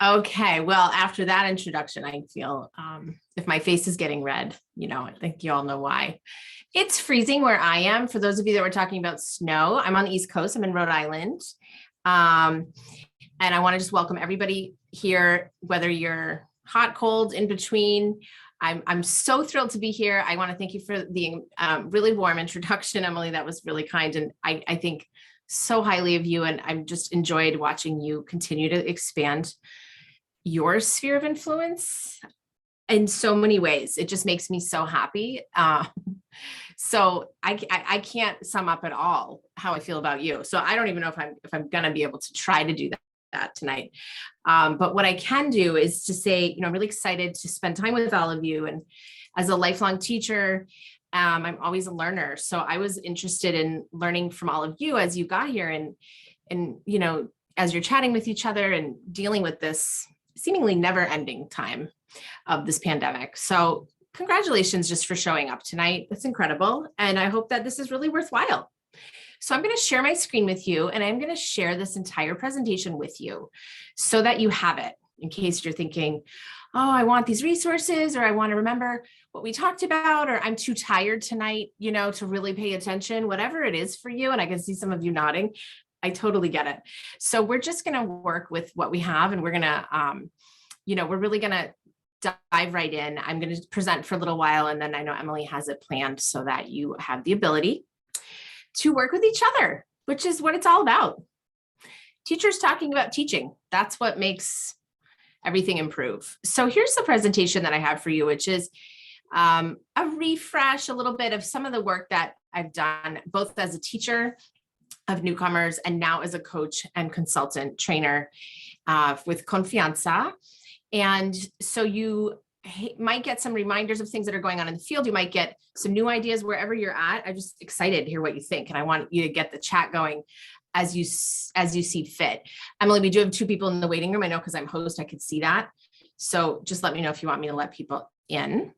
Okay, well, after that introduction, I feel if my face is getting red, I think you all know why. It's freezing where I am. For those of you that were talking about snow, I'm on the East Coast. I'm in Rhode Island. Um, and I want to just welcome everybody here, whether you're hot, cold, in between. I'm so thrilled to be here. I want to thank you for the really warm introduction, Emily. That was really kind. And I think so highly of you. And I've just enjoyed watching you continue to expand your sphere of influence in so many ways. It just makes me so happy. So I can't sum up at all how I feel about you. So I don't even know if I'm going to be able to try to do that tonight. But what I can do is to say, I'm really excited to spend time with all of you. And as a lifelong teacher, I'm always a learner. So I was interested in learning from all of you as you got here and as you're chatting with each other and dealing with this seemingly never ending time of this pandemic. So congratulations just for showing up tonight. That's incredible. And I hope that this is really worthwhile. So I'm going to share my screen with you, and I'm going to share this entire presentation with you so that you have it in case you're thinking, oh, I want these resources, or I want to remember what we talked about, or I'm too tired tonight, to really pay attention, whatever it is for you. And I can see some of you nodding. I totally get it. So we're just going to work with what we have, and we're going to, we're really going to dive right in. I'm going to present for a little while, and then I know Emily has it planned so that you have the ability to work with each other, which is what it's all about. Teachers talking about teaching. That's what makes everything improve. So here's the presentation that I have for you, which is a refresh, a little bit of some of the work that I've done, both as a teacher of Newcomers and now as a coach and consultant trainer with Confianza. And so you might get some reminders of things that are going on in the field. You might get some new ideas wherever you're at. I'm just excited to hear what you think. And I want you to get the chat going as you see fit. Emily, we do have 2 people in the waiting room. I know because I'm host, I could see that. So just let me know if you want me to let people in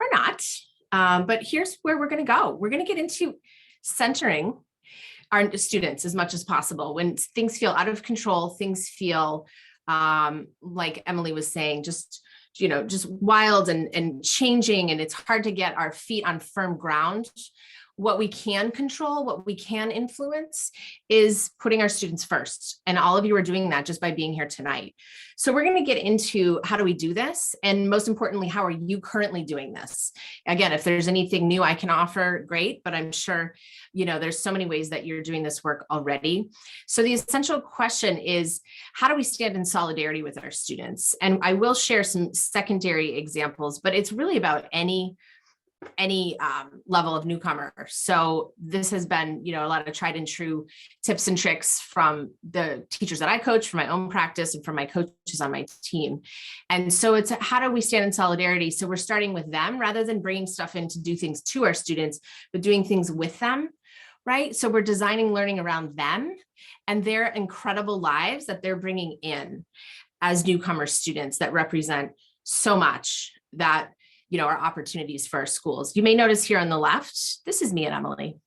or not. But here's where we're going to go. We're going to get into centering our students as much as possible. When things feel out of control, things feel like Emily was saying, just wild and changing, and it's hard to get our feet on firm ground. What we can control, what we can influence is putting our students first. And all of you are doing that just by being here tonight. So we're going to get into how do we do this? And most importantly, how are you currently doing this? Again, if there's anything new I can offer, great, but I'm sure, there's so many ways that you're doing this work already. So the essential question is, how do we stand in solidarity with our students? And I will share some secondary examples, but it's really about any level of newcomer. So this has been, a lot of tried and true tips and tricks from the teachers that I coach, from my own practice, and from my coaches on my team. And so it's how do we stand in solidarity? So we're starting with them rather than bringing stuff in to do things to our students, but doing things with them, right? So we're designing learning around them and their incredible lives that they're bringing in as newcomer students that represent so much that our opportunities for our schools. You may notice here on the left, this is me and Emily.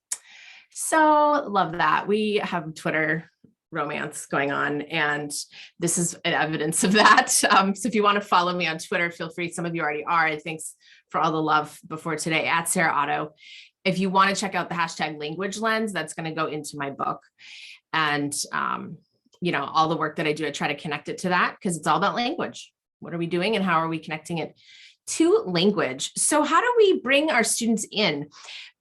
So love that. We have Twitter romance going on, and this is an evidence of that. So if you want to follow me on Twitter, feel free. Some of you already are. And thanks for all the love before today at Sarah Ottow. If you want to check out the hashtag language lens, that's going to go into my book. And, all the work that I do, I try to connect it to that because it's all about language. What are we doing and how are we connecting it to language? So how do we bring our students in?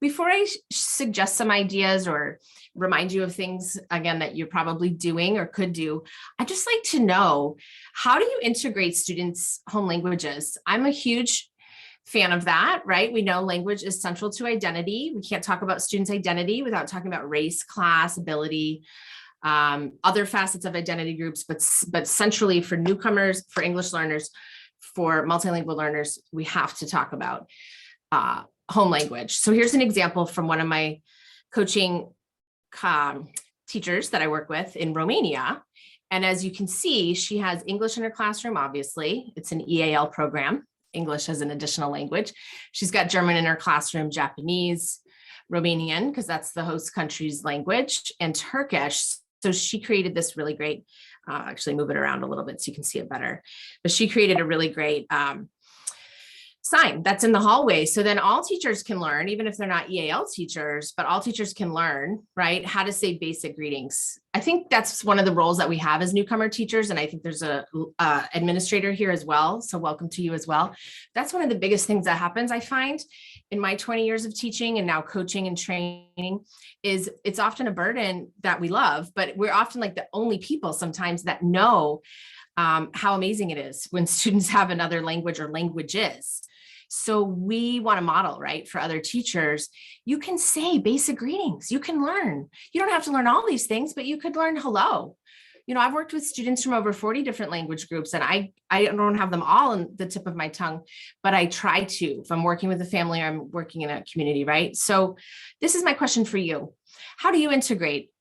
Before I suggest some ideas or remind you of things, again, that you're probably doing or could do, I'd just like to know, how do you integrate students' home languages? I'm a huge fan of that, right? We know language is central to identity. We can't talk about students' identity without talking about race, class, ability, other facets of identity groups, but centrally for newcomers, for English learners, for multilingual learners, we have to talk about home language. So here's an example from one of my coaching teachers that I work with in Romania. And as you can see, she has English in her classroom, obviously. It's an EAL program, English as an additional language. She's got German in her classroom, Japanese, Romanian, because that's the host country's language, and Turkish. So she created this really great, actually move it around a little bit so you can see it better, but she created a really great sign that's in the hallway. So then all teachers can learn, even if they're not EAL teachers, but all teachers can learn, right, how to say basic greetings. I think that's one of the roles that we have as newcomer teachers. And I think there's a administrator here as well. So welcome to you as well. That's one of the biggest things that happens, I find, in my 20 years of teaching and now coaching and training, is it's often a burden that we love, but we're often like the only people sometimes that know how amazing it is when students have another language or languages. So we want to model, right, for other teachers. You can say basic greetings. You can learn. You don't have to learn all these things, but you could learn hello. You know, I've worked with students from over 40 different language groups, and I don't have them all on the tip of my tongue, but I try to. If I'm working with a family or I'm working in a community, right? So this is my question for you. How do you integrate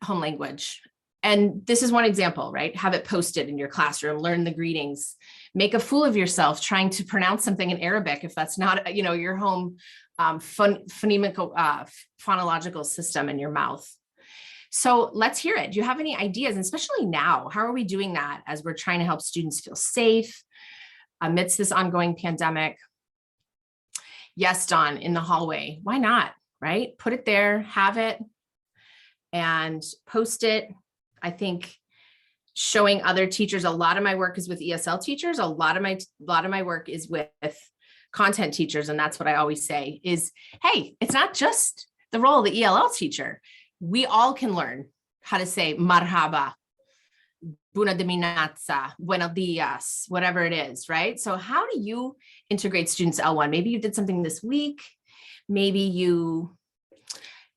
home language? And this is one example, right? Have it posted in your classroom, learn the greetings, make a fool of yourself trying to pronounce something in Arabic if that's not, you know, your home phonological system in your mouth. So let's hear it. Do you have any ideas? And especially now, how are we doing that as we're trying to help students feel safe amidst this ongoing pandemic? Yes, Dawn, in the hallway. Why not, right? Put it there, have it, and post it. I think showing other teachers, a lot of my work is with ESL teachers. A lot of my work is with content teachers. And that's what I always say is, hey, it's not just the role of the ELL teacher. We all can learn how to say marhaba, bună dimineața, buenos dias, whatever it is, right? So how do you integrate students L1? Maybe you did something this week. Maybe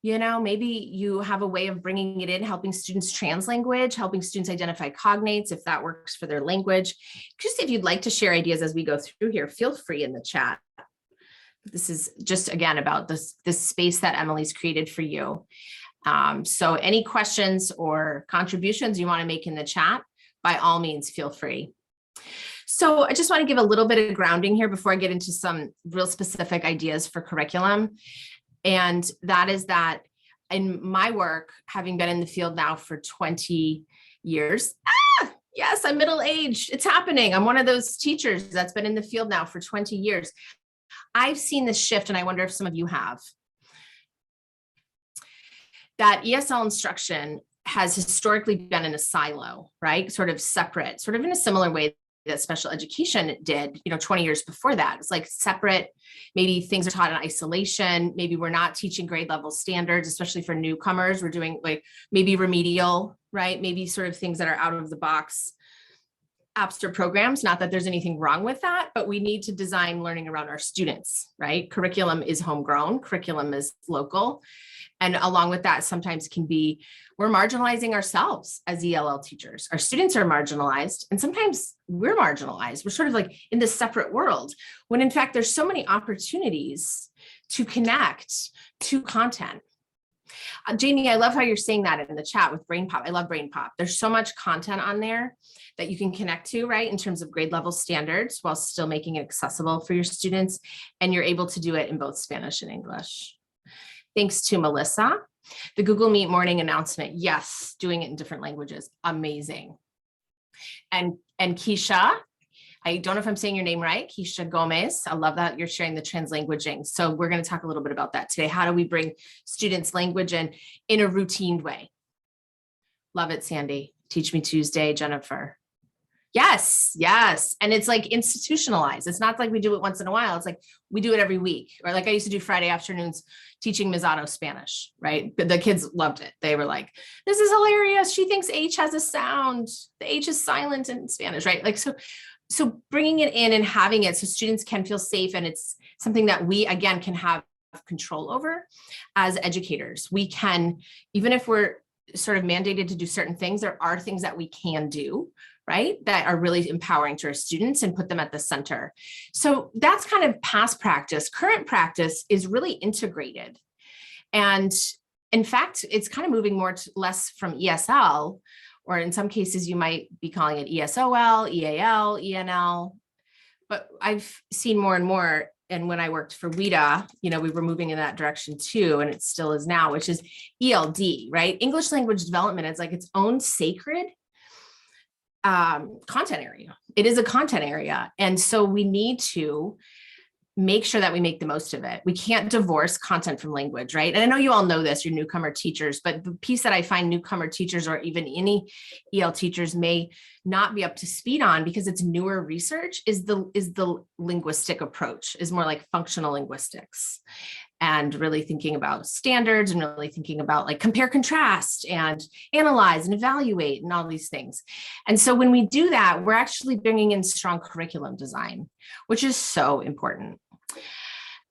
maybe you have a way of bringing it in, helping students translanguage, helping students identify cognates, if that works for their language. Just if you'd like to share ideas as we go through here, feel free in the chat. This is just, again, about this space that Emily's created for you. So any questions or contributions you want to make in the chat, by all means, feel free. So I just want to give a little bit of grounding here before I get into some real specific ideas for curriculum. And that is that in my work, having been in the field now for 20 years, yes, I'm middle-aged. It's happening. I'm one of those teachers that's been in the field now for 20 years. I've seen this shift, and I wonder if some of you have. That ESL instruction has historically been in a silo, right? Sort of separate, sort of in a similar way that special education did, 20 years before that. It's like separate, maybe things are taught in isolation. Maybe we're not teaching grade level standards, especially for newcomers. We're doing like maybe remedial, right? Maybe sort of things that are out of the box apps or programs. Not that there's anything wrong with that, but we need to design learning around our students, right? Curriculum is homegrown, curriculum is local. And along with that, sometimes can be, we're marginalizing ourselves as ELL teachers. Our students are marginalized, and sometimes we're marginalized. We're sort of like in this separate world, when in fact, there's so many opportunities to connect to content. Jamie, I love how you're saying that in the chat with Brain Pop. I love Brain Pop. There's so much content on there that you can connect to, right, in terms of grade level standards, while still making it accessible for your students. And you're able to do it in both Spanish and English. Thanks to Melissa. The Google Meet morning announcement. Yes, doing it in different languages. Amazing. And Keisha, I don't know if I'm saying your name right, Keisha Gomez. I love that you're sharing the translanguaging. So we're going to talk a little bit about that today. How do we bring students language in a routine way? Love it, Sandy. Teach Me Tuesday, Jennifer. Yes. And it's like institutionalized. It's not like we do it once in a while. It's like we do it every week. Or like I used to do Friday afternoons teaching Ms. Ottow Spanish, right? The kids loved it. They were like, this is hilarious. She thinks H has a sound. The H is silent in Spanish, right? Like, so bringing it in and having it so students can feel safe. And it's something that we, again, can have control over as educators. We can, even if we're sort of mandated to do certain things, there are things that we can do, right, that are really empowering to our students and put them at the center. So that's kind of past practice. Current practice is really integrated. And in fact, it's kind of moving less from ESL, or in some cases, you might be calling it ESOL, EAL, ENL. But I've seen more and more and when I worked for WIDA, we were moving in that direction too, and it still is now, which is ELD, right? English language development is like its own sacred content area. It is a content area. And so we need to make sure that we make the most of it. We can't divorce content from language, right? And I know you all know this, you're newcomer teachers, but the piece that I find newcomer teachers or even any EL teachers may not be up to speed on because it's newer research is the linguistic approach, is more like functional linguistics, and really thinking about standards and really thinking about like compare, contrast, and analyze and evaluate and all these things. And so when we do that, we're actually bringing in strong curriculum design, which is so important.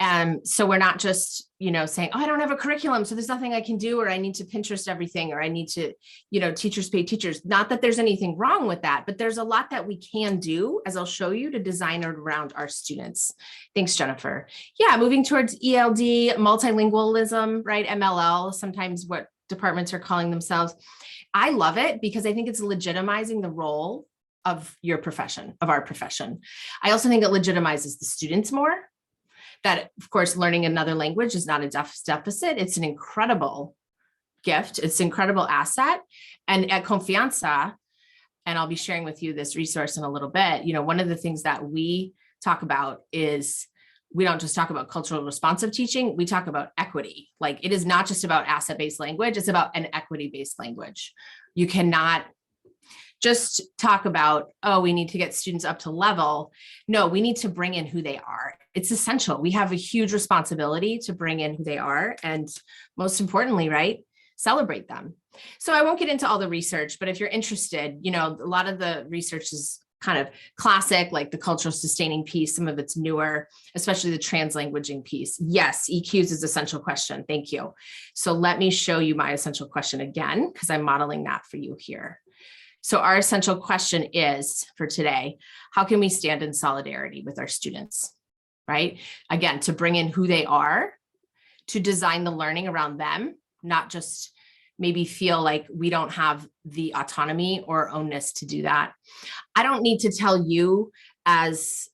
And so we're not just, saying, oh, I don't have a curriculum, so there's nothing I can do, or I need to Pinterest everything, or I need to, teachers pay teachers. Not that there's anything wrong with that, but there's a lot that we can do, as I'll show you, to design around our students. Thanks, Jennifer. Yeah, moving towards ELD, multilingualism, right? MLL, sometimes what departments are calling themselves. I love it because I think it's legitimizing the role of your profession, of our profession. I also think it legitimizes the students more. That, of course, learning another language is not a deficit. It's an incredible gift. It's an incredible asset. And at Confianza, and I'll be sharing with you this resource in a little bit, one of the things that we talk about is we don't just talk about cultural responsive teaching, we talk about equity. Like, it is not just about asset-based language, it's about an equity-based language. You cannot just talk about, oh, we need to get students up to level. No, we need to bring in who they are. It's essential. We have a huge responsibility to bring in who they are. And most importantly, right, celebrate them. So I won't get into all the research, but if you're interested, a lot of the research is kind of classic, like the cultural sustaining piece. Some of it's newer, especially the translanguaging piece. Yes, EQs is essential question. Thank you. So let me show you my essential question again, because I'm modeling that for you here. So our essential question is for today, how can we stand in solidarity with our students, right? Again, to bring in who they are, to design the learning around them, not just maybe feel like we don't have the autonomy or ownness to do that. I don't need to tell you as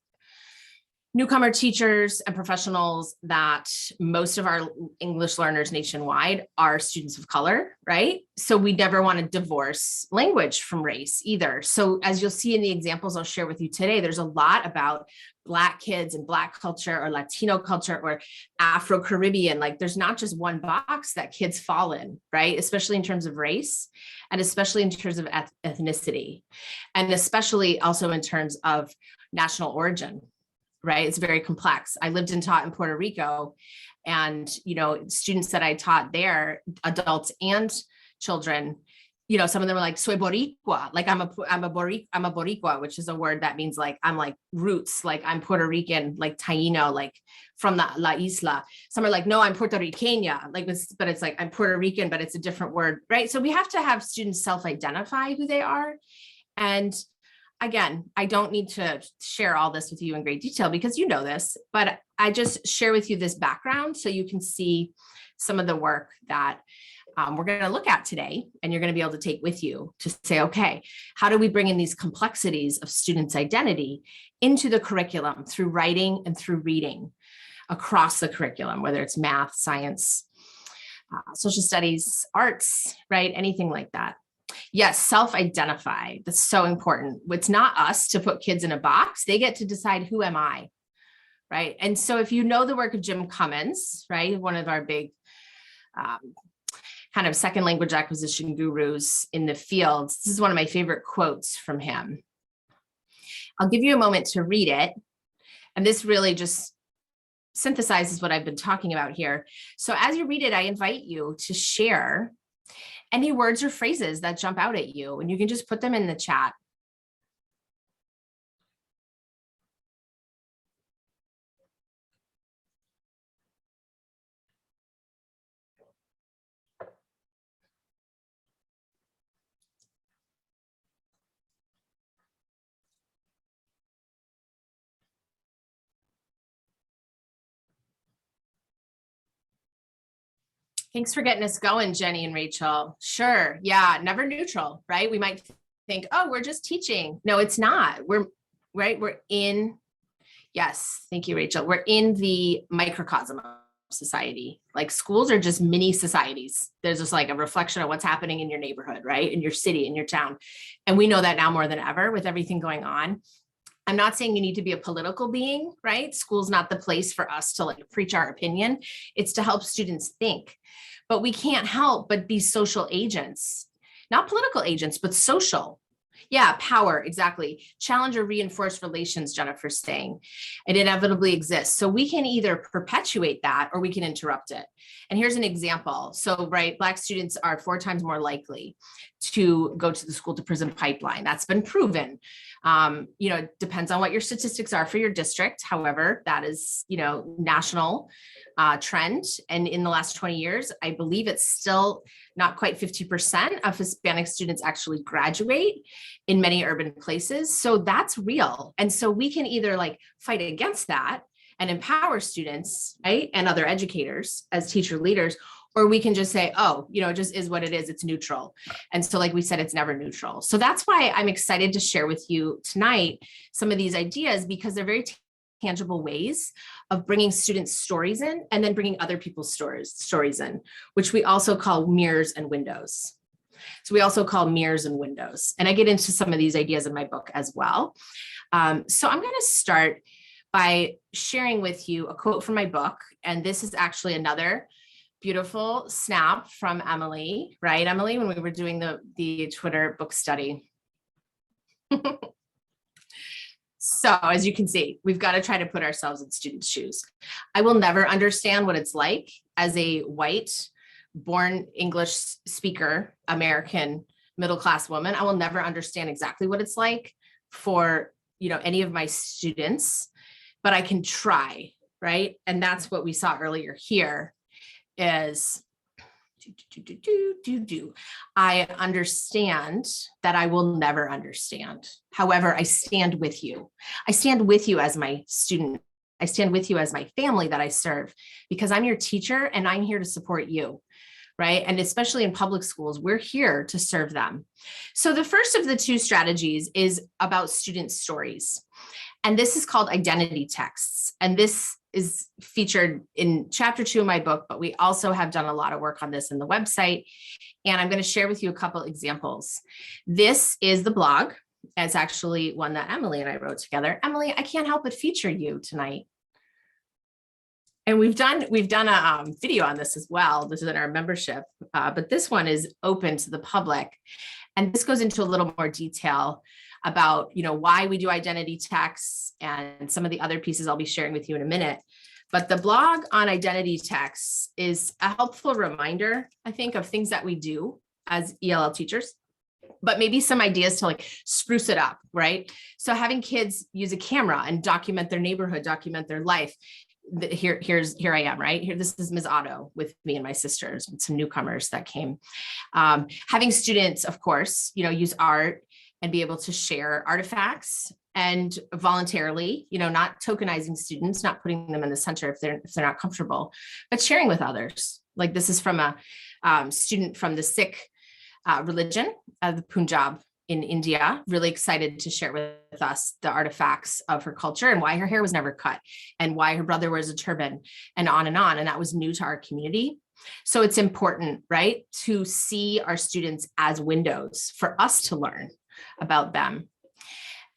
newcomer teachers and professionals that most of our English learners nationwide are students of color, right? So we never want to divorce language from race either. So as you'll see in the examples I'll share with you today, there's a lot about Black kids and Black culture or Latino culture or Afro-Caribbean. Like, there's not just one box that kids fall in, right? Especially in terms of race and especially in terms of ethnicity, and especially also in terms of national origin. Right? It's very complex. I lived and taught in Puerto Rico, and, students that I taught there, adults and children, some of them are like, soy Boricua, like I'm a Boricua, which is a word that means like, I'm like roots, like I'm Puerto Rican, like Taino, like from the La Isla. Some are like, no, I'm Puerto Riqueña, like, but it's like, I'm Puerto Rican, but it's a different word, right? So we have to have students self-identify who they are. And again, I don't need to share all this with you in great detail because you know this, but I just share with you this background so you can see some of the work that we're going to look at today, and you're going to be able to take with you to say, okay, how do we bring in these complexities of students' identity into the curriculum through writing and through reading across the curriculum, whether it's math, science, social studies, arts, right? Anything like that. Yes, self-identify. That's so important. It's not us to put kids in a box. They get to decide, who am I, right? And so if you know the work of Jim Cummins, right, one of our big kind of second language acquisition gurus in the field, this is one of my favorite quotes from him. I'll give you a moment to read it. And this really just synthesizes what I've been talking about here. So as you read it, I invite you to share any words or phrases that jump out at you, and you can just put them in the chat. Thanks for getting us going, Jenny and Rachel. Sure. Yeah. Never neutral, right? We might think, oh, we're just teaching. No, it's not. We're right. We're in Yes, thank you, Rachel. We're in the microcosm of society. Like schools are just mini societies. There's just like a reflection of what's happening in your neighborhood, right? In your city, in your town. And we know that now more than ever with everything going on. I'm not saying you need to be a political being, right? School's not the place for us to like preach our opinion. It's to help students think. But we can't help but be social agents, not political agents, but social. Yeah, power, exactly. Challenge or reinforce relations, Jennifer's saying. It inevitably exists. So we can either perpetuate that or we can interrupt it. And here's an example. So, right, Black students are 4 times more likely to go to the school to prison pipeline. That's been proven. It depends on what your statistics are for your district. However, that is, national trend. And in the last 20 years, I believe it's still not quite 50% of Hispanic students actually graduate in many urban places. So that's real. And so we can either like fight against that and empower students, right? And other educators as teacher leaders, or we can just say, oh, it just is what it is. It's neutral. And so, like we said, it's never neutral. So that's why I'm excited to share with you tonight some of these ideas, because they're very tangible ways of bringing students' stories in and then bringing other people's stories in, which we also call mirrors and windows. So we also call mirrors and windows. And I get into some of these ideas in my book as well. So I'm going to start by sharing with you a quote from my book. And this is actually another beautiful snap from Emily, right, Emily, when we were doing the Twitter book study. So as you can see, we've got to try to put ourselves in students' shoes. I will never understand what it's like as a white, born English speaker, American, middle-class woman. I will never understand exactly what it's like for, any of my students, but I can try, right? And that's what we saw earlier here is I understand that I will never understand. However, I stand with you. I stand with you as my student. I stand with you as my family that I serve, because I'm your teacher and I'm here to support you, right? And especially in public schools, we're here to serve them. So the first of the 2 strategies is about student stories. And this is called identity texts. And this is featured in chapter 2 of my book, but we also have done a lot of work on this in the website. And I'm going to share with you a couple examples. This is the blog. It's actually one that Emily and I wrote together. Emily, I can't help but feature you tonight. And we've done a video on this as well. This is in our membership, but this one is open to the public. And this goes into a little more detail about, why we do identity texts and some of the other pieces I'll be sharing with you in a minute. But the blog on identity texts is a helpful reminder, I think, of things that we do as ELL teachers, but maybe some ideas to like spruce it up, right? So having kids use a camera and document their neighborhood, document their life. Here I am, right? Here, this is Ms. Ottow with me and my sisters, with some newcomers that came. Having students, of course, use art and be able to share artifacts and voluntarily, not tokenizing students, not putting them in the center if they're not comfortable, but sharing with others. Like this is from a student from the Sikh religion of the Punjab in India, really excited to share with us the artifacts of her culture and why her hair was never cut and why her brother wears a turban and on. And that was new to our community. So it's important, right, to see our students as windows for us to learn about them.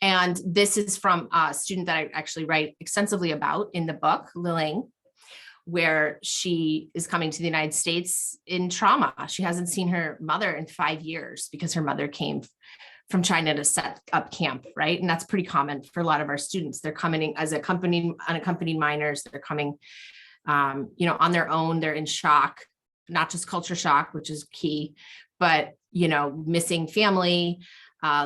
And this is from a student that I actually write extensively about in the book, Liling, where she is coming to the United States in trauma. She hasn't seen her mother in 5 years because her mother came from China to set up camp, right? And that's pretty common for a lot of our students. They're coming as unaccompanied minors. They're coming, on their own. They're in shock, not just culture shock, which is key, but, missing family,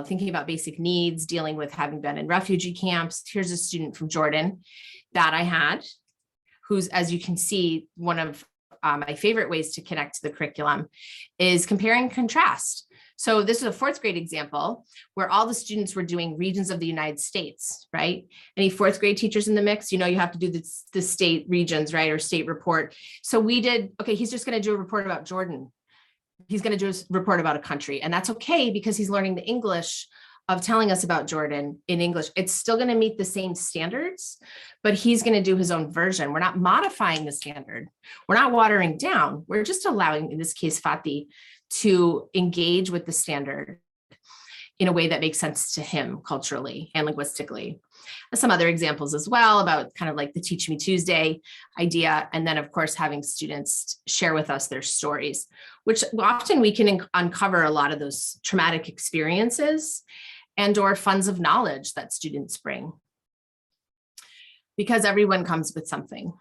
thinking about basic needs, dealing with having been in refugee camps. Here's a student from Jordan that I had, who's, as you can see, one of my favorite ways to connect to the curriculum is compare and contrast. So this is a 4th grade example where all the students were doing regions of the United States, right? Any 4th grade teachers in the mix, you have to do the state regions, right? Or state report. So we did, okay, he's just going to do a report about Jordan. He's going to do a report about a country, and that's okay because he's learning the English of telling us about Jordan in English. It's still going to meet the same standards, but he's going to do his own version. We're not modifying the standard. We're not watering down. We're just allowing, in this case, Fatih, to engage with the standard in a way that makes sense to him culturally and linguistically. Some other examples as well about kind of like the Teach Me Tuesday idea. And then, of course, having students share with us their stories, which often we can uncover a lot of those traumatic experiences and or funds of knowledge that students bring. Because everyone comes with something.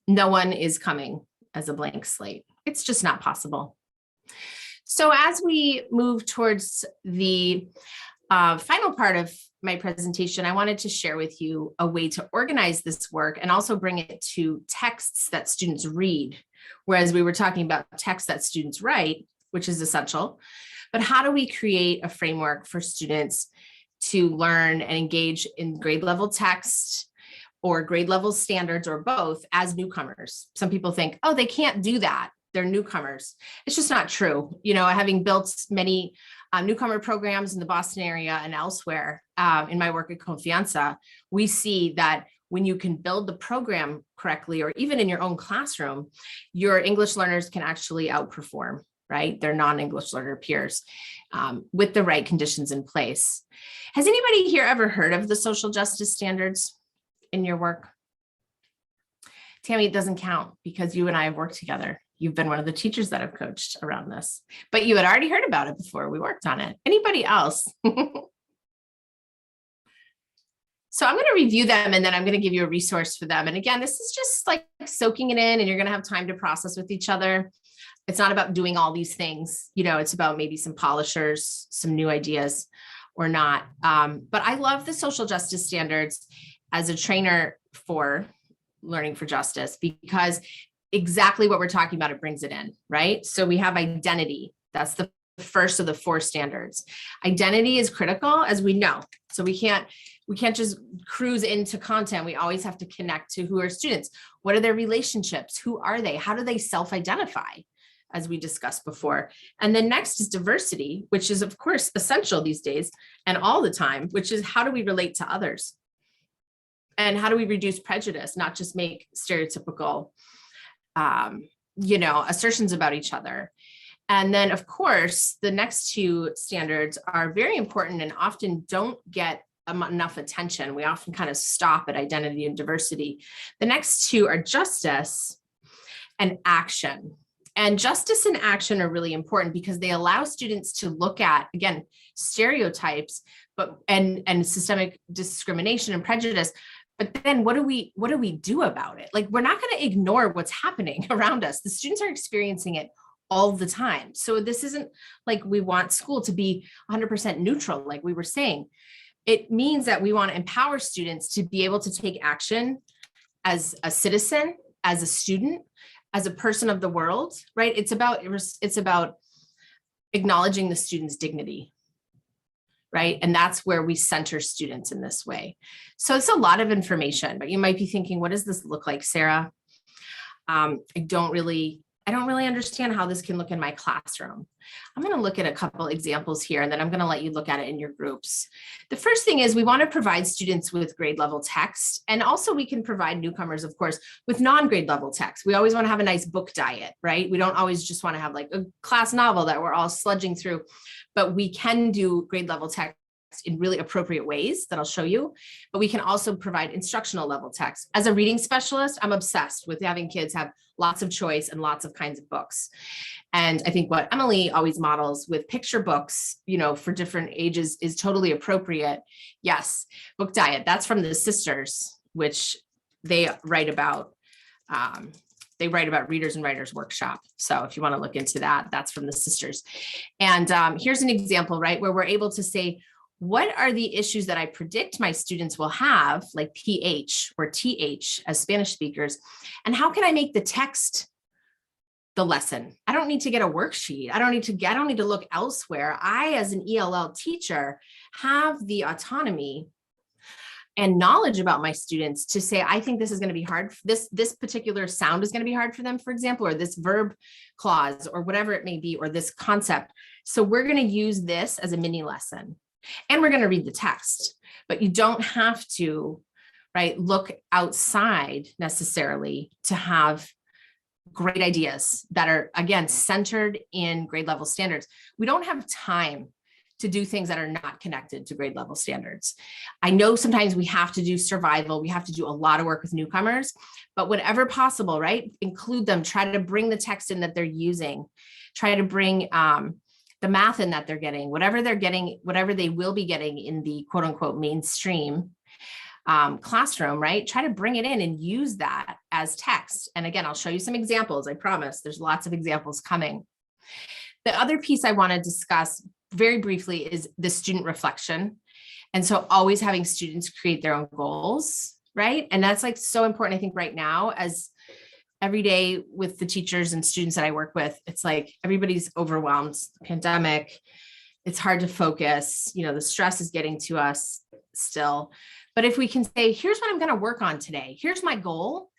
No one is coming as a blank slate. It's just not possible. So as we move towards the final part of my presentation, I wanted to share with you a way to organize this work and also bring it to texts that students read. Whereas we were talking about texts that students write, which is essential, but how do we create a framework for students to learn and engage in grade level text or grade level standards or both as newcomers? Some people think, oh, they can't do that. They're newcomers. It's just not true. You know, having built many newcomer programs in the Boston area and elsewhere in my work at Confianza, we see that when you can build the program correctly, or even in your own classroom, your English learners can actually outperform, right? Their non-English learner peers with the right conditions in place. Has anybody here ever heard of the social justice standards in your work? Tammy, it doesn't count because you and I have worked together. You've been one of the teachers that have coached around this, but you had already heard about it before we worked on it. Anybody else? So I'm going to review them and then I'm going to give you a resource for them. And again, this is just like soaking it in and you're going to have time to process with each other. It's not about doing all these things, you know, it's about maybe some polishers, some new ideas or not. But I love the social justice standards as a trainer for Learning for Justice because exactly what we're talking about, it brings it in, right? So we have identity. That's the first of the 4 standards. Identity is critical, as we know. So we can't just cruise into content. We always have to connect to who are students. What are their relationships? Who are they? How do they self-identify, as we discussed before? And then next is diversity, which is of course essential these days and all the time, which is how do we relate to others? And how do we reduce prejudice, not just make stereotypical assertions about each other. And then, of course, the next 2 standards are very important and often don't get enough attention. We often kind of stop at identity and diversity. The next 2 are justice and action. And justice and action are really important because they allow students to look at, again, stereotypes, and systemic discrimination and prejudice. But then what do we do about it? Like, we're not going to ignore what's happening around us. The students are experiencing it all the time. So this isn't like we want school to be 100% neutral, like we were saying. It means that we want to empower students to be able to take action as a citizen, as a student, as a person of the world, right? It's about acknowledging the student's dignity. Right? And that's where we center students in this way. So it's a lot of information, but you might be thinking, what does this look like, Sarah? I don't really understand how this can look in my classroom. I'm going to look at a couple examples here, and then I'm going to let you look at it in your groups. The first thing is we want to provide students with grade level text. And also we can provide newcomers, of course, with non-grade level text. We always want to have a nice book diet, right? We don't always just want to have like a class novel that we're all sludging through, but we can do grade level text in really appropriate ways that I'll show you, but we can also provide instructional level text. As a reading specialist, I'm obsessed with having kids have lots of choice and lots of kinds of books. And I think what Emily always models with picture books, you know, for different ages is totally appropriate. Yes, book diet, that's from the sisters, which they write about. They write about Readers and Writers Workshop. So if you want to look into that, that's from the sisters. And here's an example, right, where we're able to say, what are the issues that I predict my students will have, like PH or TH as Spanish speakers, and how can I make the text the lesson? I don't need to get a worksheet. I don't need to look elsewhere. I, as an ELL teacher, have the autonomy and knowledge about my students to say, I think this is going to be hard. This particular sound is going to be hard for them, for example, or this verb clause or whatever it may be, or this concept. So we're going to use this as a mini lesson. And we're going to read the text, but you don't have to, right, look outside necessarily to have great ideas that are, again, centered in grade level standards. We don't have time to do things that are not connected to grade level standards. I know sometimes we have to do survival. We have to do a lot of work with newcomers, but whenever possible, right, include them, try to bring the text in that they're using, try to bring the math in that they're getting, whatever they're getting, whatever they will be getting in the quote unquote mainstream classroom, right? Try to bring it in and use that as text. And again, I'll show you some examples. I promise there's lots of examples coming. The other piece I want to discuss very briefly is the student reflection. And so always having students create their own goals, right? And that's like so important, I think, right now, as every day with the teachers and students that I work with, it's like everybody's overwhelmed, pandemic, it's hard to focus, the stress is getting to us still. But if we can say, here's what I'm going to work on today, here's my goal,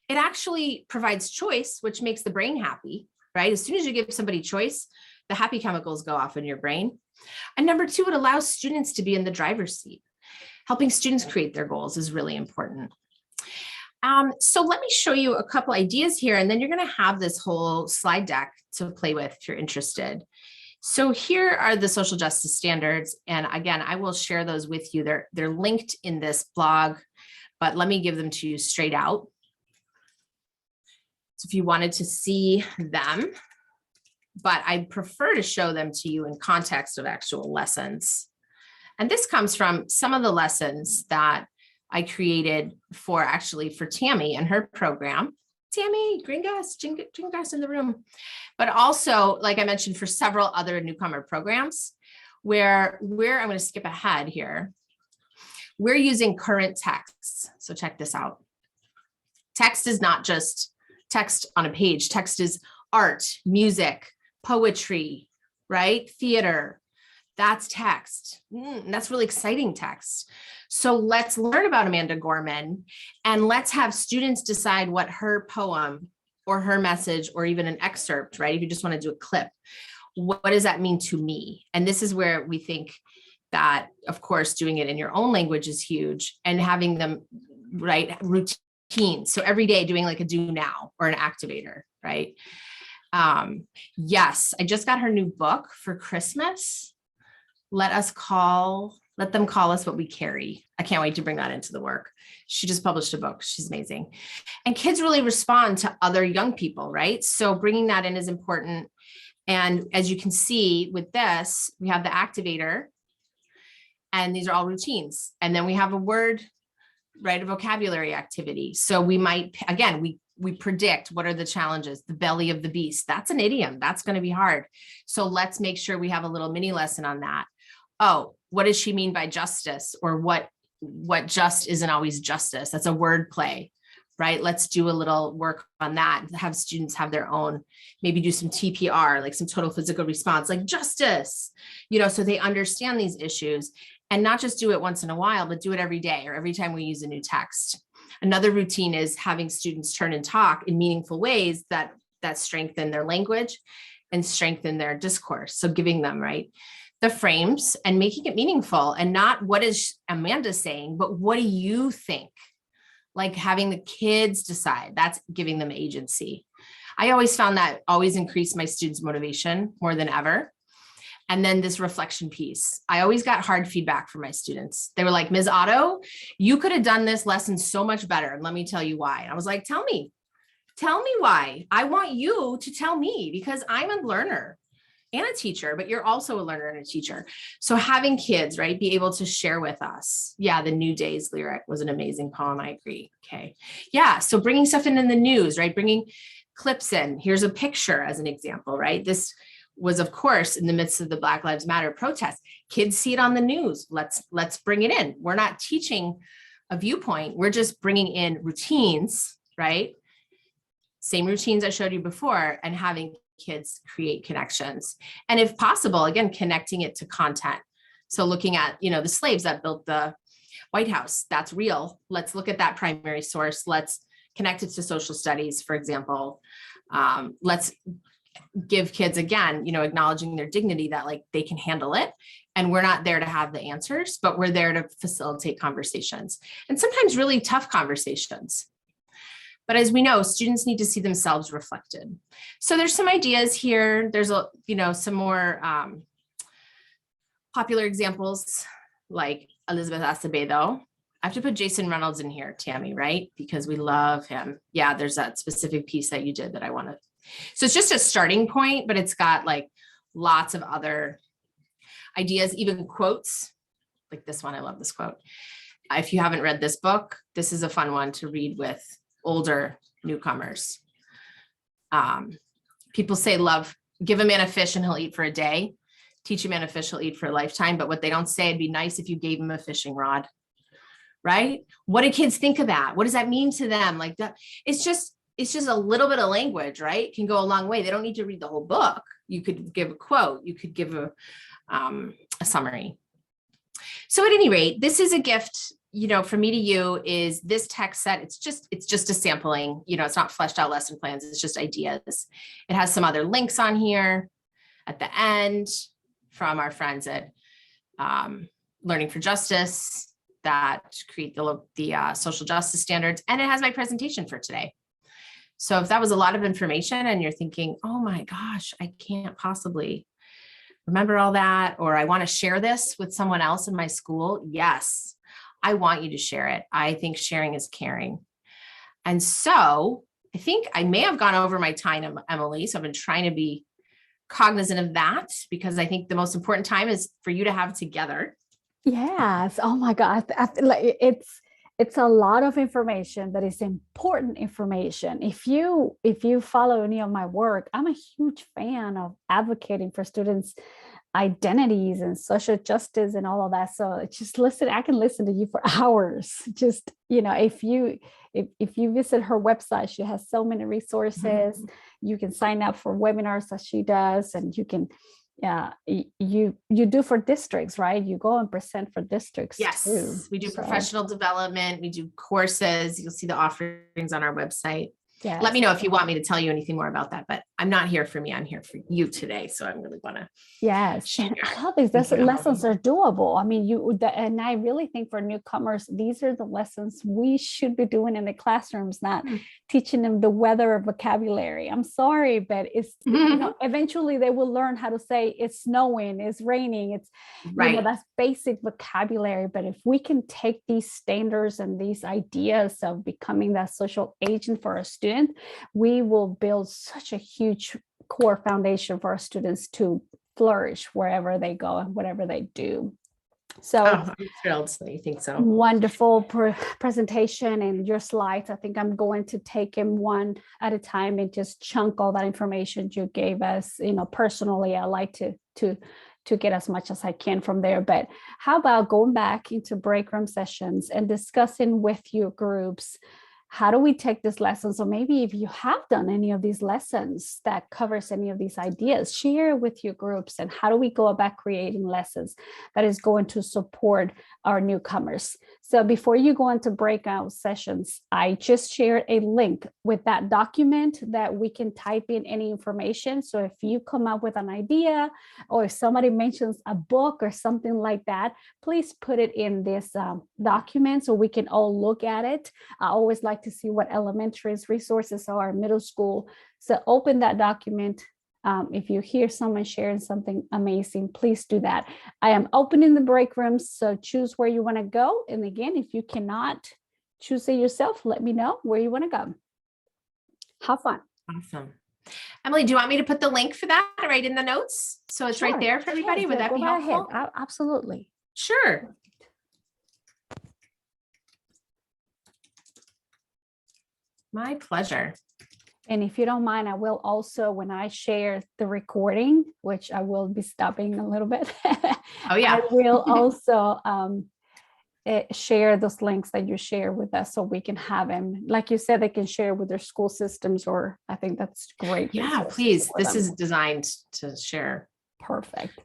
it actually provides choice, which makes the brain happy, right? As soon as you give somebody choice, the happy chemicals go off in your brain. And number two, it allows students to be in the driver's seat. Helping students create their goals is really important. So let me show you a couple ideas here, and then you're going to have this whole slide deck to play with if you're interested. So here are the social justice standards. And again, I will share those with you. They're linked in this blog, but let me give them to you straight out. So if you wanted to see them, but I prefer to show them to you in context of actual lessons. And this comes from some of the lessons that I created for Tammy and her program. Tammy, Gringas in the room. But also, like I mentioned, for several other newcomer programs where I'm going to skip ahead here. We're using current texts. So check this out. Text is not just text on a page. Text is art, music, poetry, right? Theater. That's text. That's really exciting text. So let's learn about Amanda Gorman and let's have students decide what her poem or her message or even an excerpt, right? If you just want to do a clip, what does that mean to me? And this is where we think that, of course, doing it in your own language is huge and having them, right, routines. So every day doing like a do now or an activator, right? Yes, I just got her new book for Christmas. Let them call us what we carry. I can't wait to bring that into the work. She just published a book. She's amazing. And kids really respond to other young people, right? So bringing that in is important. And as you can see with this, we have the activator, and these are all routines. And then we have a word, right, a vocabulary activity. So we might, again, we predict what are the challenges, the belly of the beast. That's an idiom. That's going to be hard. So let's make sure we have a little mini lesson on that. Oh, what does she mean by justice? Or what just isn't always justice? That's a word play, right? Let's do a little work on that. Have students have their own, maybe do some TPR, like some total physical response, like justice, so they understand these issues and not just do it once in a while, but do it every day or every time we use a new text. Another routine is having students turn and talk in meaningful ways that strengthen their language and strengthen their discourse. So giving them, right, the frames and making it meaningful and not what is Amanda saying, but what do you think? Like having the kids decide, that's giving them agency. I always found that always increased my students' motivation more than ever. And then this reflection piece, I always got hard feedback from my students. They were like, Ms. Ottow, you could have done this lesson so much better. And let me tell you why. And I was like, tell me why. I want you to tell me because I'm a learner and a teacher, but you're also a learner and a teacher. So having kids, right, be able to share with us. Yeah, the New Days lyric was an amazing poem. I agree. Okay. Yeah. So bringing stuff in the news, right? Bringing clips in. Here's a picture as an example, right? This was, of course, in the midst of the Black Lives Matter protest. Kids see it on the news. Let's bring it in. We're not teaching a viewpoint. We're just bringing in routines, right? Same routines I showed you before and having kids create connections. And if possible, again, connecting it to content. So looking at, the slaves that built the White House, that's real. Let's look at that primary source. Let's connect it to social studies, for example. Let's give kids, again, acknowledging their dignity that like they can handle it And we're not there to have the answers, but we're there to facilitate conversations, and sometimes really tough conversations. But as we know, students need to see themselves reflected. So there's some ideas here. There's some more popular examples like Elizabeth Acevedo. I have to put Jason Reynolds in here, Tammy, right? Because we love him. Yeah, there's that specific piece that you did that I want to. So it's just a starting point, but it's got like lots of other ideas, even quotes like this one. I love this quote. If you haven't read this book, this is a fun one to read with older newcomers. People say give a man a fish and he'll eat for a day. Teach a man a fish, he'll eat for a lifetime. But what they don't say, it'd be nice if you gave him a fishing rod, right? What do kids think of that? What does that mean to them? Like that, it's just a little bit of language, right? It can go a long way. They don't need to read the whole book. You could give a quote, you could give a summary. So at any rate, this is a gift, from me to you. Is this text set? It's just a sampling, it's not fleshed out lesson plans. It's just ideas. It has some other links on here at the end from our friends at Learning for Justice that create the social justice standards. And it has my presentation for today. So if that was a lot of information and you're thinking, oh my gosh, I can't possibly remember all that, or I want to share this with someone else in my school. Yes, I want you to share it. I think sharing is caring. And so I think I may have gone over my time, Emily. So I've been trying to be cognizant of that, because I think the most important time is for you to have together. Yes. Oh my God. I feel like it's a lot of information that is important information. If you follow any of my work, I'm a huge fan of advocating for students' identities and social justice and all of that. So just listen, I can listen to you for hours. Just, if you visit her website, she has so many resources. Mm-hmm. You can sign up for webinars that she does, and you can you do for districts, right? You go and present for districts. Yes, too. We do professional development. We do courses. You'll see the offerings on our website. Yes. Let me know if you want me to tell you anything more about that, but I'm not here for me. I'm here for you today. So I really want to. Yes. And I love these lessons are doable. I mean, and I really think for newcomers, these are the lessons we should be doing in the classrooms, not teaching them the weather vocabulary. I'm sorry, but it's, eventually they will learn how to say it's snowing, it's raining. It's, right. That's basic vocabulary. But if we can take these standards and these ideas of becoming that social agent for our students, we will build such a huge core foundation for our students to flourish wherever they go and whatever they do. So I'm thrilled that you think so. Wonderful presentation and your slides. I think I'm going to take them one at a time and just chunk all that information you gave us. Personally, I like to get as much as I can from there. But how about going back into break room sessions and discussing with your groups, how do we take this lesson? So maybe if you have done any of these lessons that covers any of these ideas, share with your groups. And how do we go about creating lessons that is going to support our newcomers? So before you go into breakout sessions, I just shared a link with that document that we can type in any information. So if you come up with an idea, or if somebody mentions a book or something like that, please put it in this document so we can all look at it. I always like to see what elementary's resources are, middle school. So open that document. If you hear someone sharing something amazing, please do that. I am opening the break rooms, so choose where you want to go. And again, if you cannot choose it yourself, let me know where you want to go. Have fun. Awesome. Emily, do you want me to put the link for that right in the notes? So it's right there for everybody. Would that be helpful? Absolutely. Sure. My pleasure. And if you don't mind, I will also, when I share the recording, which I will be stopping a little bit. Oh yeah. I will also share those links that you share with us so we can have them. Like you said, they can share with their school systems, or I think that's great. Yeah, please. This is designed to share. Perfect.